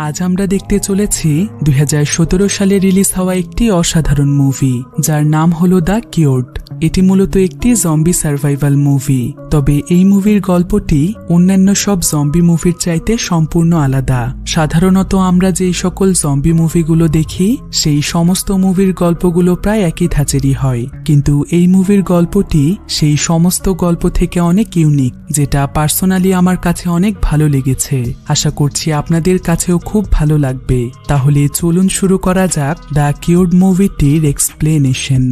আজ আমরা দেখতে চলেছি 2017 সালে রিলিজ হওয়া একটি অসাধারণ মুভি যার নাম হলো দ্য কিওরড। এটি মূলত একটি জম্বি সার্ভাইভাল মুভি, তবে এই মুভির গল্পটি অন্যান্য সব জম্বি মুভির চাইতে সম্পূর্ণ আলাদা। সাধারণত আমরা যেই সকল জম্বি মুভিগুলো দেখি সেই সমস্ত মুভির গল্পগুলো প্রায় একই ধাঁচেরই হয়, কিন্তু এই মুভির গল্পটি সেই সমস্ত গল্প থেকে অনেক ইউনিক, যেটা পার্সোনালি আমার কাছে অনেক ভালো লেগেছে। আশা করছি আপনাদের কাছেও খুব ভালো লাগবে। তাহলে চলুন শুরু করা যাক দ্য কিওরড মুভিটির এক্সপ্লেনেশন।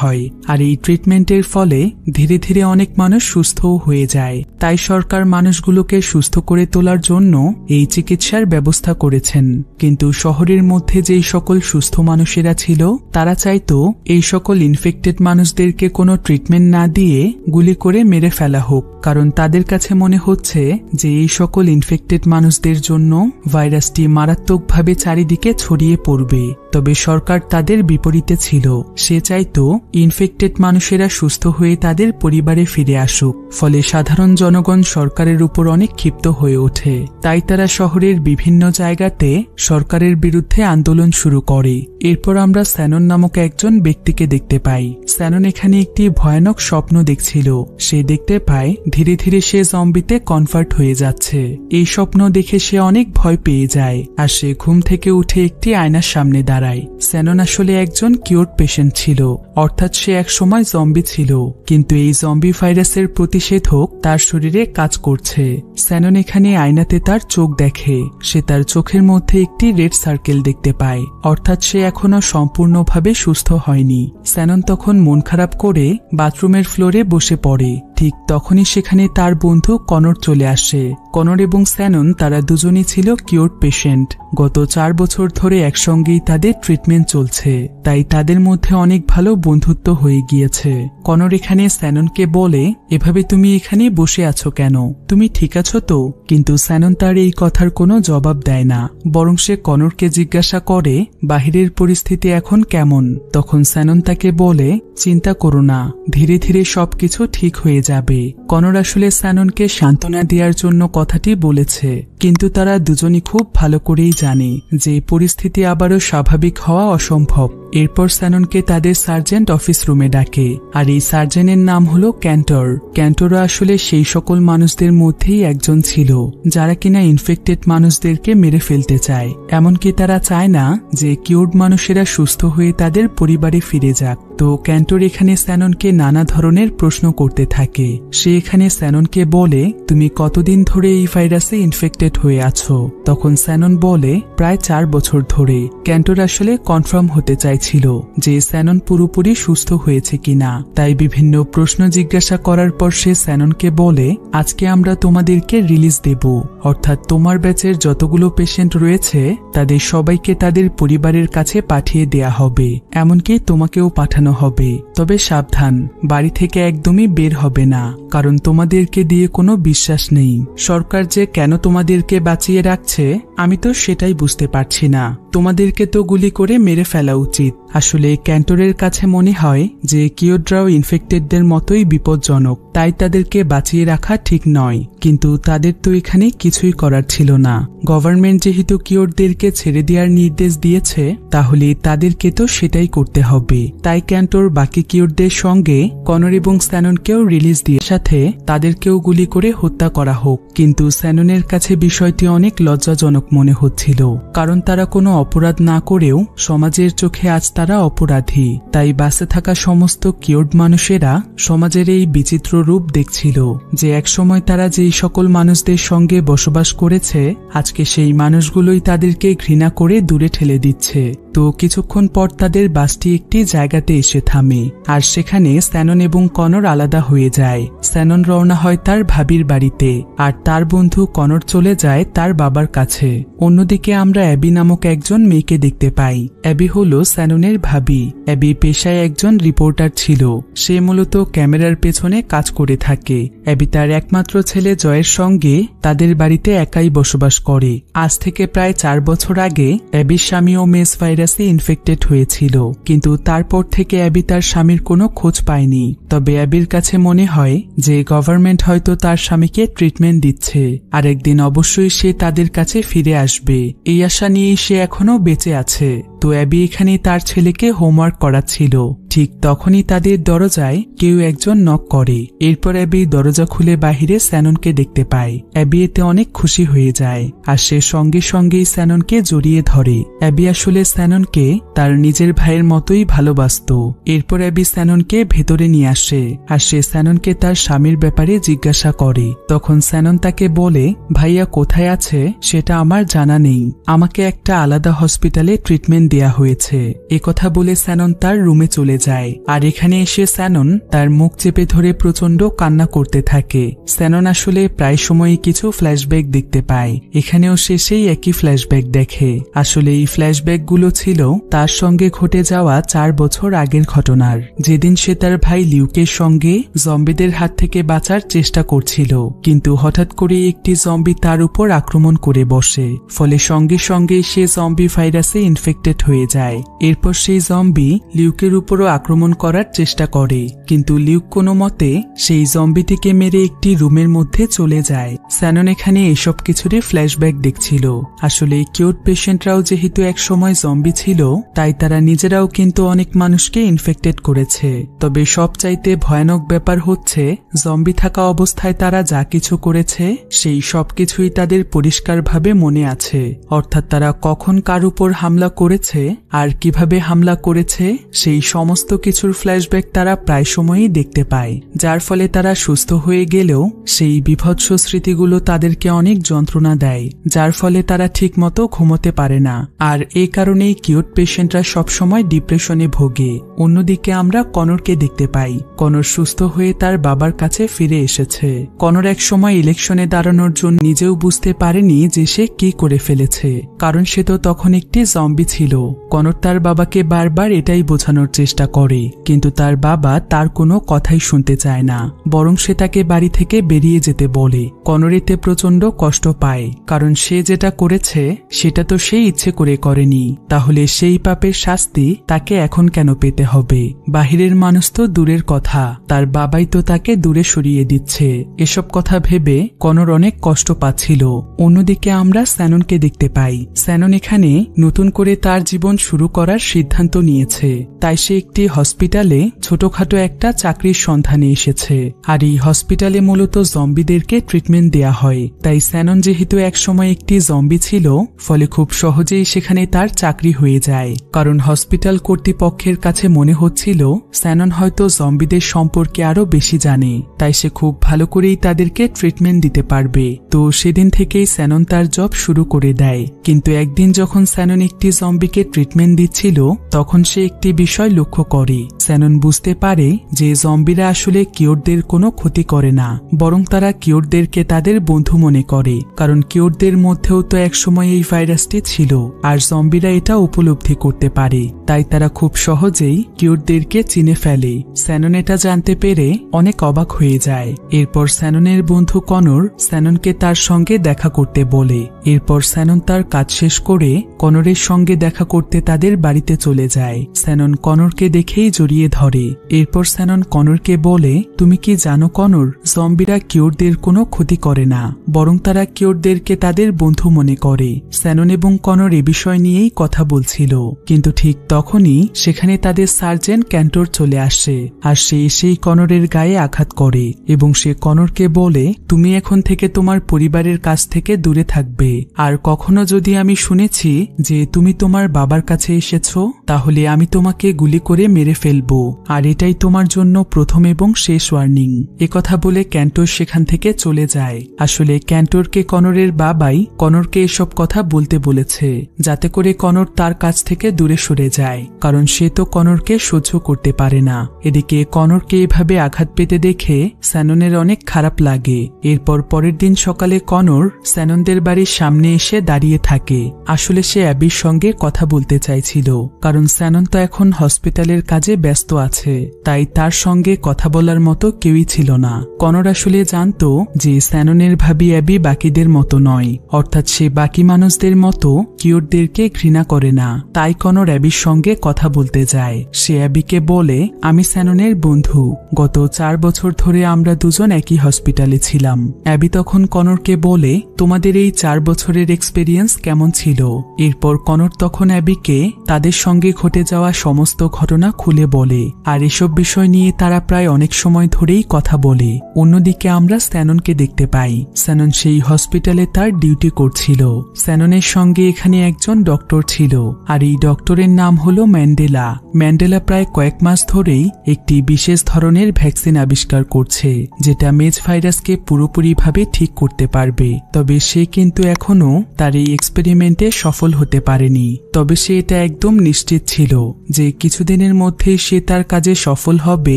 হয় আর এই ট্রিটমেন্টের ফলে ধীরে ধীরে অনেক মানুষ সুস্থও হয়ে যায়, তাই সরকার মানুষগুলোকে সুস্থ করে তোলার জন্য এই চিকিৎসার ব্যবস্থা করেছেন। কিন্তু শহরের মধ্যে যেই সকল সুস্থ মানুষেরা ছিল তারা চাইতো এই সকল ইনফেক্টেড মানুষদেরকে কোনো ট্রিটমেন্ট না দিয়ে গুলি করে মেরে ফেলা হোক, কারণ তাদের কাছে মনে হচ্ছে যে এই সকল ইনফেক্টেড মানুষদের জন্য ভাইরাসটি মারাত্মকভাবে চারিদিকে ছড়িয়ে পড়বে। তবে সরকার তাদের বিপরীতে ছিল, সে চাইতো ইনফেক্টেড মানুষেরা সুস্থ হয়ে তাদের পরিবারে ফিরে আসুক। ফলে সাধারণ জনগণ সরকারের উপর অনেক ক্ষিপ্ত হয়ে ওঠে, তাই তারা শহরের বিভিন্ন জায়গাতে সরকারের বিরুদ্ধে আন্দোলন শুরু করে। এরপর আমরা স্যানন নামক একজন ব্যক্তিকে দেখতে পাই। স্যানন এখানে একটি ভয়ানক স্বপ্ন দেখছিল। সে দেখতে পায় ধীরে ধীরে সে জম্বিতে কনভার্ট হয়ে যাচ্ছে। এই স্বপ্ন দেখে সে অনেক ভয় পেয়ে যায়, আর সে ঘুম থেকে উঠে একটি আয়নার সামনে দাঁড়ায়। স্যানন আসলে একজন কিওরড পেশেন্ট ছিল, অর্থাৎ সে একসময় জম্বি ছিল, কিন্তু এই জম্বি ভাইরাসের প্রতিষেধক তার শরীরে কাজ করছে। স্যানন এখানে আয়নাতে তার চোখ দেখে। সে তার চোখের মধ্যে একটি রেড সার্কেল দেখতে পায়, অর্থাৎ সে এখনো সম্পূর্ণভাবে সুস্থ হয়নি। স্যানন তখন মন খারাপ করে বাথরুমের ফ্লোরে বসে পড়ে। ঠিক তখনই সেখানে তার বন্ধু কনর চলে আসে। কনর এবং স্যানন তারা দুজনই ছিল কিওরড পেশেন্ট। গত 4 বছর ধরে একসঙ্গেই তাদের ট্রিটমেন্ট চলছে, তাই তাদের মধ্যে অনেক ভালো বন্ধুত্ব হয়ে গিয়েছে। কনর এখানে স্যাননকে বলে, এভাবে তুমি এখানে বসে আছো কেন? তুমি ঠিক আছো তো? কিন্তু স্যানন তার এই কথার কোনো জবাব দেয় না, বরং সে কনরকে জিজ্ঞাসা করে বাহিরের পরিস্থিতি এখন কেমন। তখন স্যানন তাকে বলে, চিন্তা করো না, ধীরে ধীরে সবকিছু ঠিক হয়ে যাবে। কনর আসলে স্যাননকে সান্ত্বনা দেওয়ার জন্য কথাটি বলেছে, কিন্তু তারা দুজনই খুব ভালো করেই জানে যে পরিস্থিতি আবারও স্বাভাবিক হওয়া অসম্ভব। এরপর স্যাননকে তাদের সার্জেন্ট অফিস রুমে ডাকে, আর এই সার্জেনের নাম হলো ক্যান্টর। ক্যান্টরও আসলে সেই সকল মানুষদের মধ্যেই একজন ছিল যারা কিনা ইনফেক্টেড মানুষদেরকে মেরে ফেলতে চায়। এমনকি তারা চায় না যে কিওরড মানুষেরা সুস্থ হয়ে তাদের পরিবারে ফিরে যাক। তো ক্যান্টর এখানে স্যাননকে নানা ধরনের প্রশ্ন করতে থাকে। সে এখানে স্যাননকে বলে, তুমি কতদিন ধরে এই ভাইরাসে ইনফেক্টেড হয়ে আছো? তখন স্যানন বলে, প্রায় 4 বছর ধরে। ক্যান্টর আসলে কনফার্ম হতে চাইছিল যে স্যানন পুরোপুরি সুস্থ হয়েছে কিনা, তাই বিভিন্ন প্রশ্ন জিজ্ঞাসা করার পর সে স্যাননকে বলে, আজকে আমরা তোমাদেরকে রিলিজ দেব, অর্থাৎ তোমার ব্যাচের যতগুলো পেশেন্ট রয়েছে তাদের সবাইকে তাদের পরিবারের কাছে পাঠিয়ে দেয়া হবে, এমনকি তোমাকেও পাঠানো হবে। তবে সাবধান, বাড়ি থেকে একদমই বের হবে না, কারণ তোমাদেরকে দিয়ে কোনো বিশ্বাস নেই। সরকার যে কেন তোমাদেরকে বাঁচিয়ে রাখছে আমি তো সেটাই বুঝতে পারছি না। তোমাদেরকে তো গুলি করে মেরে ফেলা উচিত। আসলে ক্যান্টরের কাছে মনে হয় যে কিওরডরাও ইনফেক্টেডদের মতোই বিপজ্জনক, তাই তাদেরকে বাঁচিয়ে রাখা ঠিক নয়। কিন্তু তাদের তো এখানে কিছুই করার ছিল না। গভর্নমেন্ট যেহেতু কিওরডদেরকে ছেড়ে দেওয়ার নির্দেশ দিয়েছে, তাহলে তাদেরকে তো সেটাই করতে হবে। তাই ক্যান্টর বাকি কিওরডদের সঙ্গে কনর এবং স্যাননকেও রিলিজ দিয়ে সাথে তাদেরকেও গুলি করে হত্যা করা হোক। কিন্তু স্যাননের কাছে বিষয়টি অনেক লজ্জাজনক মনে হচ্ছিল, কারণ তারা কোনো অপরাধ না করেও সমাজের চোখে আজ তারা অপরাধী। তাই বাসে থাকা সমস্ত কিওরড মানুষেরা সমাজের এই বিচিত্র রূপ দেখছিল যে একসময় তারা যেই সকল মানুষদের সঙ্গে বসবাস করেছে আজকে সেই মানুষগুলোই তাদেরকে ঘৃণা করে দূরে ঠেলে দিচ্ছে। তো কিছুক্ষণ পর তাদের বাসটি একটি জায়গাতে এসে থামে, আর সেখানে স্যানন এবং কনর আলাদা হয়ে যায়। স্যানন রওনা হয় তার ভাবির বাড়িতে, আর তার বন্ধু কনর চলে যায় তার বাবার কাছে। অন্যদিকে আমরা অ্যাবি নামক একজন মেয়েকে দেখতে পাই। অ্যাবি হলো স্যাননের স্যাননের ভাবি। অ্যাবি পেশায় একজন রিপোর্টার ছিল। সে মূলত ক্যামেরার পেছনে কাজ করে থাকে। অ্যাবি তার একমাত্র ছেলে জয়ের সঙ্গে তাদের বাড়িতে একাই বসবাস করে। আজ থেকে প্রায় 4 বছর আগে অ্যাবির স্বামীও মেস ভাইরাসে ইনফেক্টেড হয়েছিল, কিন্তু তারপর থেকে অ্যাবি তার স্বামীর কোনো খোঁজ পায়নি। তবে অ্যাবির কাছে মনে হয় যে গভর্নমেন্ট হয়তো তার স্বামীকে ট্রিটমেন্ট দিচ্ছে, আর একদিন অবশ্যই সে তাদের কাছে ফিরে আসবে। এই আশা নিয়ে সে এখনো বেঁচে আছে। তো অ্যাবি এখানে তার ছেলেকে হোমওয়ার্ক করাচ্ছিল। ঠিক তখনই তাদের দরজায় কেউ একজন নক করে। এরপর অ্যাবি দরজা খুলে বাহিরে স্যাননকে দেখতে পায়। অ্যাবি এতে অনেক খুশি হয়ে যায়, আর সে সঙ্গে সঙ্গেই স্যাননকে জড়িয়ে ধরে। অ্যাবি আসলে স্যাননকে তার নিজের ভাইয়ের মতোই ভালোবাসত। এরপর অ্যাবি স্যাননকে ভেতরে নিয়ে আসে, আর সে স্যাননকে তার স্বামীর ব্যাপারে জিজ্ঞাসা করে। তখন স্যানন তাকে বলে, ভাইয়া কোথায় আছে সেটা আমার জানা নেই, আমাকে একটা আলাদা হসপিটালে ট্রিটমেন্ট দেয়া হয়েছে। একথা বলে স্যানন তার রুমে চলে যায়। আর এখানে এসে স্যানন তার মুখ চেপে ধরে প্রচন্ড কান্না করতে থাকে। স্যানন আসলে প্রায় সময়ই কিছু ফ্ল্যাশব্যাক দেখতে পায়। এখানেও সে সেই একই ফ্ল্যাশব্যাক দেখে। আসলে এই ফ্ল্যাশব্যাকগুলো ছিল তার সঙ্গে ঘটে যাওয়া 4 বছর আগের ঘটনার, যেদিন সে তার ভাই লিউকের সঙ্গে জম্বিদের হাত থেকে বাঁচার চেষ্টা করছিল। কিন্তু হঠাৎ করে একটি জম্বি তার উপর আক্রমণ করে বসে, ফলে সঙ্গে সঙ্গে সে জম্বি ভাইরাসে ইনফেক্টেড হয়ে যায়। এরপর সেই জম্বি লিউকের উপরও আক্রমণ করার চেষ্টা করে, কিন্তু লিউক কোনো মতে সেই জম্বিটিকে মেরে একটি রুমের মধ্যে চলে যায়। স্যানন এখানে এসব কিছুরই ফ্ল্যাশব্যাক দেখছিল। আসলে কিউট পেশেন্টরাও যেহেতু এক সময় জম্বি ছিল, তাই তারা নিজেরাও কিন্তু অনেক মানুষকে ইনফেক্টেড করেছে। তবে সবচাইতে ভয়ানক ব্যাপার হচ্ছে, জম্বি থাকা অবস্থায় তারা যা কিছু করেছে সেই সবকিছুই তাদের পরিষ্কারভাবে মনে আছে। অর্থাৎ তারা কখন কার উপর হামলা করেছে আর কিভাবে হামলা করেছে সেই সমস্ত কিছুর ফ্ল্যাশব্যাক তারা প্রায় সময়ই দেখতে পায়, যার ফলে তারা সুস্থ হয়ে গেলেও সেই বিভৎস স্মৃতিগুলো তাদেরকে অনেক যন্ত্রণা দেয়, যার ফলে তারা ঠিকমতো ঘুমোতে পারে না। আর এই কারণেই কিউট পেশেন্টরা সবসময় ডিপ্রেশনে ভোগে। অন্যদিকে আমরা কনরকে দেখতে পাই। কনর সুস্থ হয়ে তার বাবার কাছে ফিরে এসেছে। কনর এক সময় ইলেকশনে দাঁড়ানোর জন্য নিজেও বুঝতে পারেনি যে সে কি করে ফেলেছে, কারণ সে তো তখন একটি জম্বি ছিল। কনর তার বাবাকে বারবার এটাই বোঝানোর চেষ্টা করে, কিন্তু তার বাবা তার কোনো কথাই শুনতে চায় না, বরং সে তাকে বাড়ি থেকে বেরিয়ে যেতে বলে। কনর এতে প্রচন্ড কষ্ট পায়, কারণ সে যেটা করেছে সেটা তো সে ইচ্ছে করে করেনি। তাহলে সেই পাপের শাস্তি তাকে এখন কেন পেতে হবে? বাহিরের মানুষ তো দূরের কথা, তার বাবাই তো তাকে দূরে সরিয়ে দিচ্ছে। এসব কথা ভেবে কনর অনেক কষ্ট পাচ্ছিল। অন্যদিকে আমরা স্যাননকে দেখতে পাই। স্যানন এখানে নতুন করে তার জীবন শুরু করার সিদ্ধান্ত নিয়েছে, তাই সে একটি হসপিটালে ছোটখাটো একটা চাকরির সন্ধানে এসেছে। আর এই হসপিটালে মূলত জম্বিদেরকে ট্রিটমেন্ট দেয়া হয়। তাই স্যানন যেহেতু একসময় একটি জম্বি ছিল, ফলে খুব সহজেই সেখানে তার চাকরি হয়ে যায়। কারণ হসপিটাল কর্তৃপক্ষের কাছে মনে হচ্ছিল স্যানন হয়তো জম্বিদের সম্পর্কে আরো বেশি জানে, তাই সে খুব ভালো করেই তাদেরকে ট্রিটমেন্ট দিতে পারবে। তো সেদিন থেকেই স্যানন তার জব শুরু করে দেয়। কিন্তু একদিন যখন স্যানন একটি জম্বিকে ট্রিটমেন্ট দিচ্ছিল, তখন সে একটি বিষয় লক্ষ্য করে। স্যানন বুঝতে পারে যে জম্বিরা আসলে কিউটদের কোনো ক্ষতি করে না, বরং তারা কিউটদেরকে তাদের বন্ধু মনে করে। কারণ কিউটদের মধ্যেও তো একসময় এই ভাইরাসটি ছিল, আর জম্বিরা এটা উপলব্ধি করতে পারে, তাই তারা খুব সহজেই কিউটদেরকে চিনে ফেলে। স্যানন এটা জানতে পেরে অনেক অবাক হয়ে যায়। এরপর স্যাননের বন্ধু কনর স্যাননকে তার সঙ্গে দেখা করতে বলে। এরপর স্যানন তার কাজ শেষ করে কনরের সঙ্গে দেখা করতে তাদের বাড়িতে চলে যায়। স্যানন কনরকে দেখেই জড়িয়ে ধরে। এরপর স্যানন কনরকে বলে, তুমি কি জানো কনর, জম্বিরা কিউটদের কোনো ক্ষতি করে না, বরং তারা কিউটদেরকে তাদের বন্ধু মনে করে। স্যানন এবং কনর এ বিষয় নিয়েই কথা বলছিল, কিন্তু ঠিক তখনই সেখানে তাদের সার্জেন্ট ক্যান্টর চলে আসে। আর সে সেই কনরের গায়ে আঘাত করে এবং সে কনরকে বলে, তুমি এখন থেকে তোমার পরিবারের কাছ থেকে দূরে থাকবে। আর কখনো যদি আমি শুনেছি যে তুমি তোমার বাবার কাছে এসেছো, তাহলে আমি তোমাকে গুলি করে মেরে ফেলব। ফেলবো, আর এটাই তোমার জন্য প্রথম এবং শেষ ওয়ার্নিং। একথা বলে ক্যান্টর সেখান থেকে চলে যায়। আসলে ক্যান্টরকে কনরের বাবাই কনরকে এসব কথা বলতে বলেছে, যাতে করে কনর তার কাছ থেকে দূরে সরে যায়, কারণ সে তো কনরকে সহ্য করতে পারে না। এদিকে কনরকে এভাবে আঘাত পেতে দেখে স্যাননের অনেক খারাপ লাগে। এরপর পরের দিন সকালে কনর স্যাননদের বাড়ির সামনে এসে দাঁড়িয়ে থাকে। আসলে সে অ্যাবির সঙ্গে কথা বলতে চাইছিল, কারণ স্যানন তো এখন হসপিটালের কাজে ব্যস্ত আছে, তাই তার সঙ্গে কথা বলার মতো কেউই ছিল না। কনর আসলে জানতো যে স্যাননের ভাবি অ্যাবি বাকিদের মতো নয়, অর্থাৎ সে বাকি মানুষদের মতো কিউটদেরকে ঘৃণা করে না। তাই কনর অ্যাবির সঙ্গে কথা বলতে যায়। সে অ্যাবিকে বলে, আমি স্যাননের বন্ধু, গত 4 বছর ধরে আমরা দুজন একই হসপিটালে ছিলাম। অ্যাবি তখন কনরকে বলে, তোমাদের এই 4 বছরের এক্সপেরিয়েন্স কেমন ছিল? এরপর কনর তখন অ্যাবিকে তাদের সঙ্গে ঘটে যাওয়া সমস্ত ঘটনা খুলে বলে, আর এসব বিষয় নিয়ে তারা প্রায় অনেক সময় ধরেই কথা বলে। অন্যদিকে আমরা স্যাননকে দেখতে পাই। স্যানন সেই হসপিটালে তার ডিউটি করছিল। স্যাননের সঙ্গে এখানে একজন ডক্টর ছিল, আর এই ডক্টরের নাম হলো ম্যান্ডেলা। ম্যান্ডেলা প্রায় কয়েক মাস ধরেই একটি বিশেষ ধরনের ভ্যাকসিন আবিষ্কার করছে, যেটা মেজ ভাইরাসকে পুরোপুরিভাবে ঠিক করতে পারবে। তবে সে কিন্তু এখনো তার এই এক্সপেরিমেন্টে সফল হতে পারেনি। তবে সে এটা একদম নিশ্চিত ছিল যে কিছুদিনের মধ্যেই সে তার কাজে সফল হবে,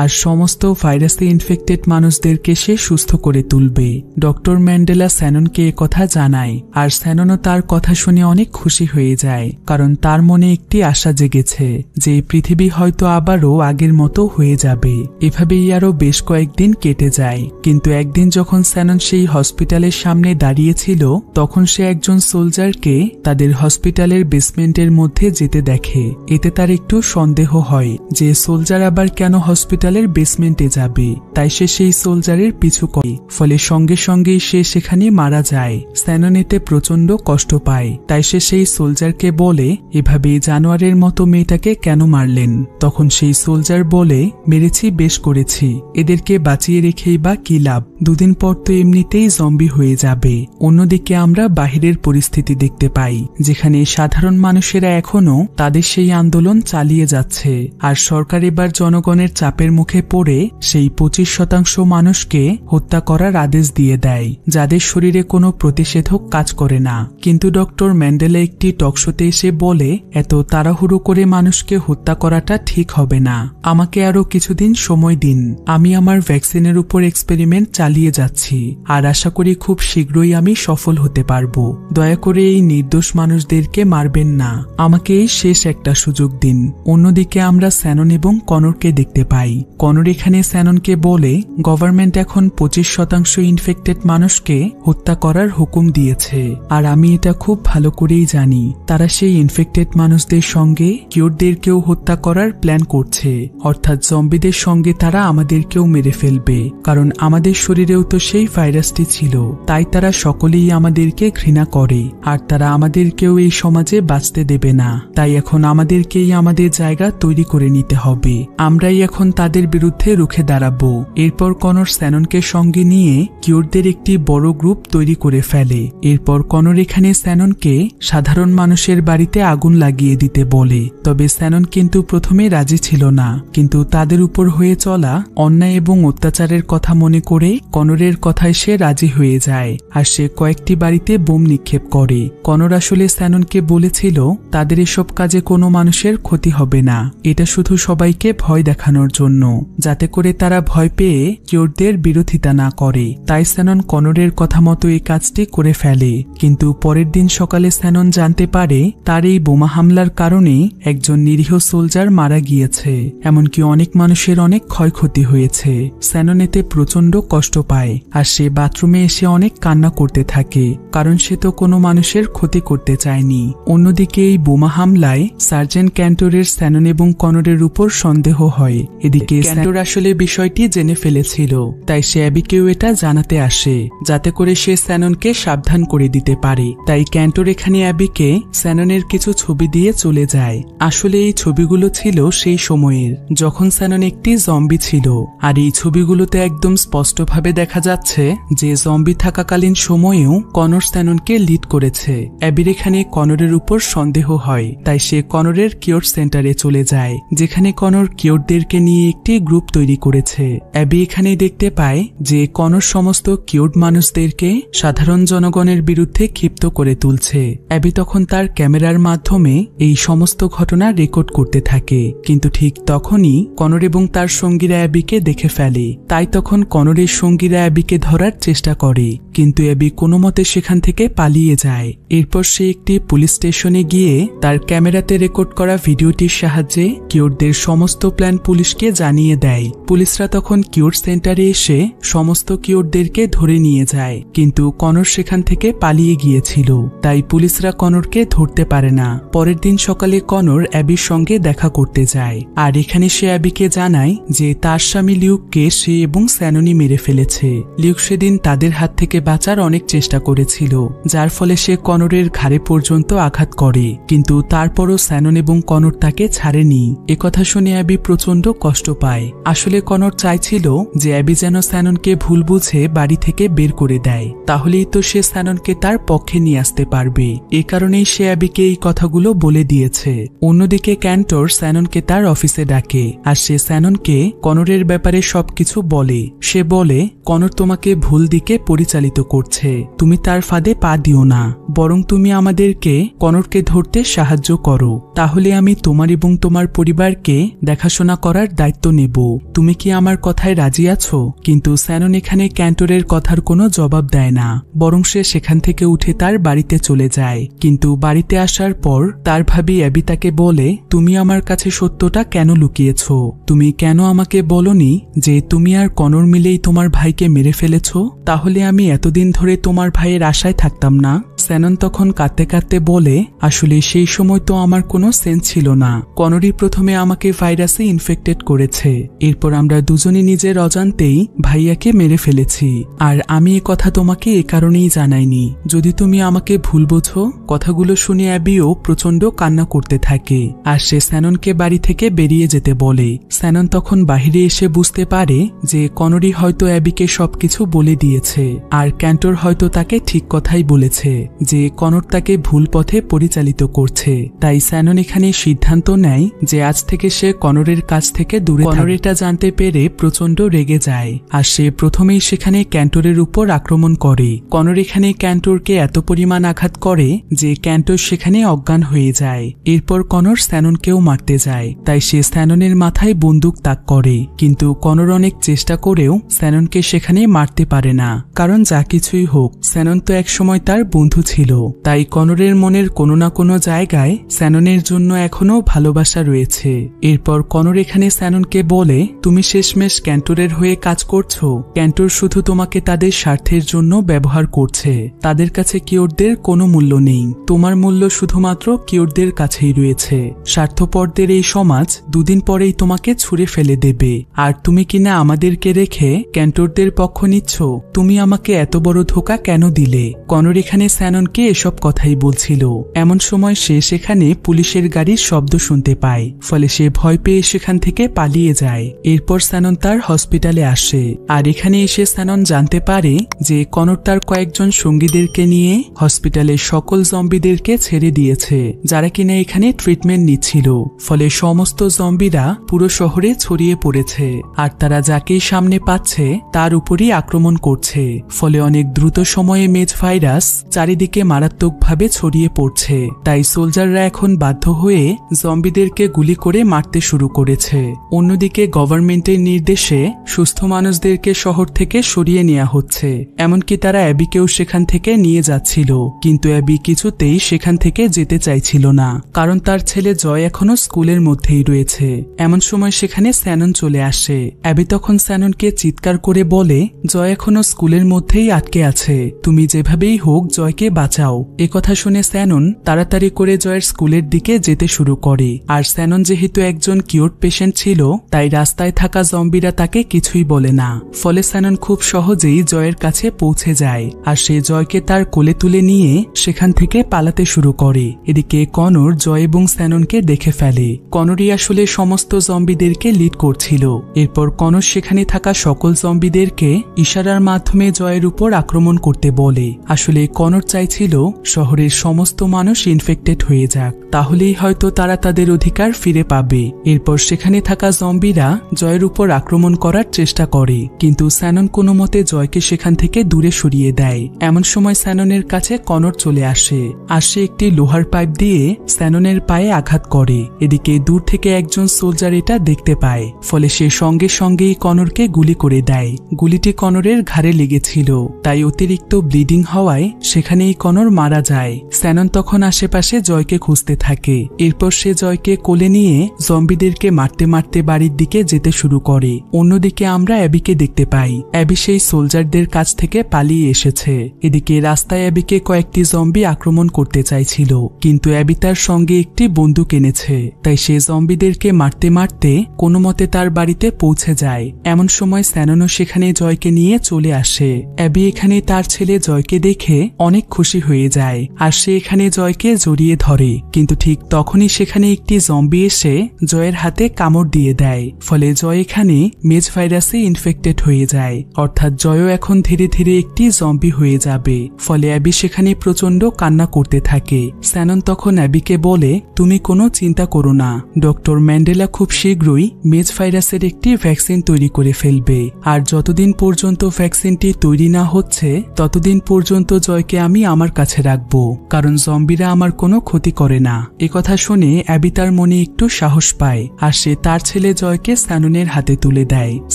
আর সমস্ত ভাইরাসে ইনফেক্টেড মানুষদেরকে সে সুস্থ করে তুলবে। ডক্টর ম্যান্ডেলা স্যাননকে কথা জানায়, আর স্যাননও তার কথা শুনে অনেক খুশি হয়ে যায়, কারণ তার মনে একটি আশা জেগেছে যে পৃথিবী হয়তো আবারও আগের মতো হয়ে যাবে। এভাবেই আরো বেশ কয়েকদিন কেটে যায়। কিন্তু একদিন যখন স্যানন সেই হসপিটালের সামনে দাঁড়িয়েছিল, তখন সে একজন সোলজারকে তাদের হসপিটালের বেসমেন্টের মধ্যে যেতে দেখে। এতে তার একটু সন্দেহ হয় যে সোলজার আবার কেন হসপিটালের বেসমেন্টে যাবে। তাই সে সেই সোলজারের পিছু করে, ফলে সঙ্গে সঙ্গেই সে সেখানে মারা যায়। স্যানন এতে প্রচন্ড কষ্ট পায়। তাই সে সেই সোলজারকে বলে, এভাবে জানোয়ারের মতো মেয়েটাকে কেন মারলেন? তখন সেই সোলজার বলে, মেরেছি, বেশ করেছি, এদেরকে বাঁচিয়ে রেখেই বা কি লাভ? দুদিন পর তো এমনিতেই জম্বি হয়ে যাবে। অন্যদিকে আমরা বাহিরের পরিস্থিতি দেখতে পাই, যেখানে সাধারণ মানুষেরা এখনো তাদের সেই আন্দোলন চালিয়ে যাচ্ছে। আর সরকার এবার জনগণের চাপের মুখে পড়ে সেই 25% মানুষকে হত্যা করার আদেশ দিয়ে দেয়, যাদের শরীরে কোনো প্রতিষেধক কাজ করে না। কিন্তু ডক্টর ম্যান্ডেলা একটি টকশোতে এসে বলে, এত তাড়াহুড়ো করে মানুষকে হত্যা করাটা ঠিক হবে না, আমাকে আরো কিছুদিন সময় দিন। আমি আমার ভ্যাকসিনের উপর এক্সপেরিমেন্ট চালিয়ে যাচ্ছি, আর আশা করি খুব শীঘ্রই আমি সফল হতে পারবো। দয়া করে এই নির্দোষ মানুষদেরকে মারবেন না, আমাকে এই শেষ একটা সুযোগ দিন। অন্যদিকে আমরা স্যানন এবং কনরকে দেখতে পাই। কনর এখানে স্যাননকে বলে, গভর্নমেন্ট এখন 25% ইনফেক্টেড মানুষকে হত্যা করার হুকুম দিয়েছে, আর আমি এটা খুব ভালো করেই জানি। তারা সেই ইনফেক্টেড মানুষদের সঙ্গে কিউরদেরকেও হত্যা করার প্ল্যান করছে, অর্থাৎ জম্বিদের সঙ্গে তারা আমাদেরকেও মেরে ফেলবে, কারণ আমাদের শরীরেও তো সেই ভাইরাসটি ছিল। তাই তারা সকলেই আমাদেরকে ঘৃণা করে, আর তারা আমাদেরকেও এই সমাজে বাঁচতে দেবে না। তাই এখন আমাদেরকেই আমাদের জায়গা তৈরি করে নিতে হবে। আমরাই এখন তাদের বিরুদ্ধে রুখে দাঁড়াবো। এরপর কনর স্যাননকে সঙ্গে নিয়ে কিউরদের একটি বড় গ্রুপ তৈরি করে ফেলে। এরপর কনর এখানে স্যাননকে সাধারণ মানুষের বাড়িতে আগুন লাগিয়ে দিতে বলে। তবে স্যানন কিন্তু প্রথমে রাজি ছিল না, কিন্তু তাদের উপর হয়ে চলা অন্যায় এবং অত্যাচারের কথা মনে করে কনরের কথায় সে রাজি হয়ে যায়, আর সে কয়েকটি বাড়িতে বোম নিক্ষেপ করে। কনর আসলে স্যাননকে বলেছিল তাদের এসব কাজে কোনো মানুষের ক্ষতি হবে না, এটা শুধু সবাইকে ভয় দেখানোর জন্য, যাতে করে তারা ভয় পেয়ে কিউরদের বিরোধিতা না করে। তাই স্যানন কনরের কথা মতো এই কাজটি করে ফেলে। কিন্তু পরের দিন সকালে স্যানন জানতে পারে তার এই বোমা হামলার কারণে একজন নিরীহ সোলজার মারা গিয়েছে, এমনকি অনেক মানুষের অনেক ক্ষয়ক্ষতি হয়েছে। স্যানন এতে প্রচন্ড কষ্ট পায়, আর সে বাথরুমে এসে অনেক কান্না করতে থাকে, কারণ সে তো কোনো মানুষের ক্ষতি করতে চায়নি। অন্যদিকে এই বোমা হামলায় সার্জেন্ট ক্যান্টরের স্যানন এবং কনরের উপর সন্দেহ হয়। এদিকে ক্যান্টর আসলে বিষয়টি জেনে ফেলেছিল, তাই সে অ্যাবিকেও এটা জানাতে আসে, যাতে করে সে স্যাননকে সাবধান করে দিতে পারে। তাই ক্যান্টর এখানে অ্যাবিকে স্যাননের কিছু ছবি দিয়ে চলে যায়। আসলে এই ছবিগুলো ছিল সেই সময়ের যখন স্যানন একটি জম্বি ছিল, আর এই ছবিগুলোতে একদম স্পষ্টভাবে ল্যাবে দেখা যাচ্ছে যে জম্বি থাকাকালীন সময়েও কনর স্যাননকে লিড করেছে। অ্যাবির এখানে কনরের উপর সন্দেহ হয়, তাই সে কনরের কিওর সেন্টারে চলে যায়, যেখানে কনর কিওরদেরকে নিয়ে একটি গ্রুপ তৈরি করেছে। অ্যাবি এখানে দেখতে পায় যে কনর সমস্ত কিওর মানুষদেরকে সাধারণ জনগণের বিরুদ্ধে ক্ষিপ্ত করে তুলছে। অ্যাবি তখন তার ক্যামেরার মাধ্যমে এই সমস্ত ঘটনা রেকর্ড করতে থাকে, কিন্তু ঠিক তখনই কনর এবং তার সঙ্গীরা অ্যাবিকে দেখে ফেলে। তাই তখন কনরের সঙ্গীরা অ্যাবিকে ধরার চেষ্টা করে, কিন্তু অ্যাবি কোনো মতে সেখান থেকে পালিয়ে যায়। এরপর সে একটি পুলিশ স্টেশনে গিয়ে তার ক্যামেরাতে রেকর্ড করা ভিডিওটির সাহায্যে কিওরদের সমস্ত প্ল্যান পুলিশকে জানিয়ে দেয়। পুলিশরা তখন কিওর সেন্টারে এসে সমস্ত কিওরদেরকে ধরে নিয়ে যায়, কিন্তু কনর সেখান থেকে পালিয়ে গিয়েছিল, তাই পুলিশরা কনরকে ধরতে পারে না। পরের দিন সকালে কনর অ্যাবির সঙ্গে দেখা করতে যায়, আর এখানে সে অ্যাবিকে জানায় যে তার স্বামী লিউককে সে এবং স্যাননি মেরে ফেলেছে। লিউক সেদিন তাদের হাত থেকে বাঁচার অনেক চেষ্টা করেছিল, যার ফলে সে কনরের ঘাড়ে পর্যন্ত আঘাত করে, কিন্তু তারপরও স্যানন এবং কনর তাকে ছাড়েনি। একথা শুনে অ্যাবি প্রচন্ড কষ্ট পায়। আসলে কনর চাইছিল যে অ্যাবি যেন স্যাননকে ভুল বুঝে বাড়ি থেকে বের করে দেয়, তাহলেই তো সে স্যাননকে তার পক্ষে নিয়ে আসতে পারবে। এ কারণেই সে অ্যাবিকে এই কথাগুলো বলে দিয়েছে। অন্যদিকে ক্যান্টর স্যাননকে তার অফিসে ডাকে, আর সে স্যাননকে কনরের ব্যাপারে সবকিছু বলে। সে বলে, কনর তোমাকে ভুল দিকে পরিচালিত করছে, তুমি তার ফাঁদে পা দিও না, বরং তুমি আমাদেরকে কনরকে ধরতে সাহায্য করো, তাহলে আমি তোমার এবং তোমার পরিবারকে দেখাশোনা করার দায়িত্ব নেব। তুমি কি আমার কথায় রাজি আছো? কিন্তু স্যানন এখানে ক্যান্টরের কথার কোনো জবাব দেয় না, বরং সে সেখান থেকে উঠে তার বাড়িতে চলে যায়। কিন্তু বাড়িতে আসার পর তার ভাবি অ্যাবি তাকে বলে, তুমি আমার কাছে সত্যটা কেন লুকিয়েছ? তুমি কেন আমাকে বলনি যে তুমি আর কনর মিলেই তোমার ভাইকে মেরে ফেলেছ? তাহলে আমি এতদিন ধরে তোমার ভাইয়ের আশায় থাকতাম না। স্যানন তখন কাঁদতে কাঁদতে বলে, আসলে সেই সময় তো আমার কোনো সেন্স ছিল না, কনরই প্রথমে আমাকে ভাইরাসে ইনফেক্টেড করেছে, এরপর আমরা দুজনই নিজের অজান্তেই ভাইয়াকে মেরে ফেলেছি, আর আমি এ কথা তোমাকে এ কারণেই জানাইনি, যদি তুমি আমাকে ভুল বোঝো। কথাগুলো শুনে অ্যাবিও প্রচন্ড কান্না করতে থাকে, আর সে স্যাননকে বাড়ি থেকে বেরিয়ে যেতে বলে। স্যানন তখন বাহিরে এসে বুঝতে পারে যে কনরই হয়তো অ্যাবিকে সবকিছু বলে দিয়েছে, আর ক্যান্টর হয়তো তাকে ঠিক কথাই বলেছে যে কনর তাকে ভুল পথে পরিচালিত করছে। তাই স্যানন এখানে সিদ্ধান্ত নেয় যে আজ থেকে সে কনরের কাছ থেকে দূরে থাকবে। কনর এটা জানতে পেরে প্রচন্ড রেগে যায়, আর সে প্রথমেই সেখানে ক্যান্টরের উপর আক্রমণ করে। কনর এখানে ক্যান্টরকে এত পরিমাণ আঘাত করে যে ক্যান্টর সেখানে অজ্ঞান হয়ে যায়। এরপর কনর স্যাননকেও মারতে যায়, তাই সে স্যাননের মাথায় বন্দুক তাক করে, কিন্তু কনর অনেক চেষ্টা করেও স্যাননকে সেখানে মারতে পারে না, কারণ যা কিছুই হোক স্যানন তো একসময় তার বন্ধু ছিল। তাই কনরের মনের কোনো না কোনো জায়গায় স্যাননের জন্য এখনো ভালোবাসা রয়েছে। এরপর কনর এখানে স্যাননকে বলে, তুমি শেষমেশ ক্যান্টরের হয়ে কাজ করছো, ক্যান্টর শুধু তোমাকে তাদের স্বার্থের জন্য ব্যবহার করছে, তাদের কাছে কিওরদের কোনো মূল্য নেই, তোমার মূল্য শুধুমাত্র কিওরদের কাছেই রয়েছে। স্বার্থপরদের এই সমাজ দুদিন পরেই তোমাকে ছুঁড়ে ফেলে দেবে, আর তুমি কিনা আমাদেরকে রেখে ক্যান্টরদের পক্ষ নিচ্ছ, তুমি আমাকে এত বড় ধোঁকা কেন দিলে? কনর এখানে স্যাননকে এসব কথাই বলছিল। এমন সময় সে সেখানে পুলিশের গাড়ির শব্দ শুনতে পায়, ফলে সে ভয় পেয়ে সেখান থেকে পালিয়ে যায়। এরপর স্যানন তার হসপিটালে আসে, আর এখানে এসে স্যানন জানতে পারে যে কনর তার কয়েকজন সঙ্গীদেরকে নিয়ে হসপিটালের সকল জম্বিদেরকে ছেড়ে দিয়েছে, যারা কিনা এখানে ট্রিটমেন্ট নিচ্ছিল। ফলে সমস্ত জম্বিরা পুরো শহরে ছড়িয়ে পড়েছে, আর তারা যাকেই সামনে পাচ্ছে তার উপরই আক্রমণ করছে। ফলে অনেক দ্রুত সময়ে মেজ ভাইরাস চারিদিকে মারাত্মকভাবে ছড়িয়ে পড়ছে। তাই সোলজাররা এখন বাধ্য হয়ে জম্বিদেরকে গুলি করে মারতে শুরু করেছে। অন্যদিকে গভর্নমেন্টের নির্দেশে সুস্থ মানুষদেরকে শহর থেকে সরিয়ে নেওয়া হচ্ছে, এমনকি তারা অ্যাবিকেও সেখান থেকে নিয়ে যাচ্ছিল, কিন্তু অ্যাবি কিছুতেই সেখান থেকে যেতে চাইছিল না, কারণ তার ছেলে জয় এখনো স্কুলের মধ্যেই রয়েছে। এমন সময় সেখানে স্যানন চলে আসে। অ্যাবি তখন স্যাননকে চিৎকার করে বলে, জয় এখনো স্কুলের মধ্যেই আটকে আছে, তুমি যেভাবেই হোক জয়কে বাঁচাও। একথা শুনে স্যানন তাড়াতাড়ি করে জয়ের স্কুলের দিকে যেতে শুরু করে, আর স্যানন যেহেতু একজন কিওর পেশেন্ট ছিল, তাই রাস্তায় থাকা জম্বিরা তাকে কিছুই বলে না। ফলে স্যানন খুব সহজেই জয়ের কাছে পৌঁছে যায়, আর সে জয়কে তার কোলে তুলে নিয়ে সেখান থেকে পালাতে শুরু করে। এদিকে কনর জয় এবং স্যাননকে দেখে ফেলে। কনরই আসলে সমস্ত জম্বিদেরকে লিড করছিল। এরপর কনর সেখানে থাকা সকল জম্বিদের জম্বিদেরকে ইশারার মাধ্যমে জয়ের উপর আক্রমণ করতে বলে। আসলে কনর চাইছিল শহরের সমস্ত মানুষ ইনফেক্টেড হয়ে যাক, তাহলেই হয়তো তারা তাদের অধিকার ফিরে পাবে। এরপর সেখানে থাকা জম্বিরা জয়ের উপর আক্রমণ করার চেষ্টা করে, কিন্তু স্যানন কোনো মতে জয়কে সেখান থেকে দূরে সরিয়ে দেয়। এমন সময় স্যাননের কাছে কনর চলে আসে, আর সে একটি লোহার পাইপ দিয়ে স্যাননের পায়ে আঘাত করে। এদিকে দূর থেকে একজন সোলজার এটা দেখতে পায়, ফলে সে সঙ্গে সঙ্গেই কনরকে গুলি করে দেয়। গুলিটি কনরের ঘাড়ে লেগেছিল, তাই অতিরিক্ত ব্লিডিং হওয়ায় সেখানেই কনর মারা যায়। স্যানন তখন আশেপাশে জয়কে খুঁজতে থাকে। এরপর সে জয়কে কোলে নিয়ে জম্বিদেরকে মারতে মারতে বাড়ির দিকে যেতে শুরু করে। অন্যদিকে আমরা অ্যাবিকে দেখতে পাই। অ্যাবি সেই সোলজারদের কাছ থেকে পালিয়ে এসেছে। এদিকে রাস্তায় অ্যাবিকে কয়েকটি জম্বি আক্রমণ করতে চাইছিল, কিন্তু অ্যাবি তার সঙ্গে একটি বন্দুক এনেছে, তাই সে জম্বিদেরকে মারতে মারতে কোনো মতে তার বাড়িতে পৌঁছে যায়। এমন সময় স্যাননও সেখানে জয়কে নিয়ে চলে আসে। অ্যাবি এখানে তার ছেলে জয়কে দেখে অনেক খুশি হয়ে যায়, আর সে এখানে জয়কে জড়িয়ে ধরে। কিন্তু ঠিক তখনই সেখানে একটি জম্বি এসে জয়ের হাতে কামড় দিয়ে দেয়, ফলে জয় এখানে মেজ ভাইরাসে ইনফেক্টেড হয়ে যায়। অর্থাৎ জয়ও এখন ধীরে ধীরে একটি জম্বি হয়ে যাবে। ফলে অ্যাবি সেখানে প্রচন্ড কান্না করতে থাকে। স্যানন তখন অ্যাবিকে বলে, তুমি কোনো চিন্তা করো না, ডক্টর ম্যান্ডেলা খুব শীঘ্রই মেজ ভাইরাসের একটি ভ্যাকসিন তৈরি করে ফেলবে, আর যতদিন পর্যন্ত ভ্যাকসিনটি তৈরি না হচ্ছে ততদিন পর্যন্ত জয়কে আমি আমার কাছে রাখবো, কারণ জম্বিরা আমার কোনো ক্ষতি করে না। একথা শুনে অ্যাবি তার মনে একটু সাহস পায়, আর সে তার ছেলে জয়কে স্যাননের হাতে তুলে দেয়।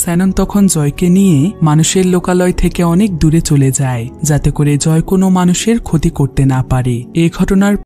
স্যানন তখন জয়কে নিয়ে মানুষের লোকালয় থেকে অনেক দূরে চলে যায়, যাতে করে জয় কোনো মানুষের ক্ষতি করতে না পারে। এই ঘটনার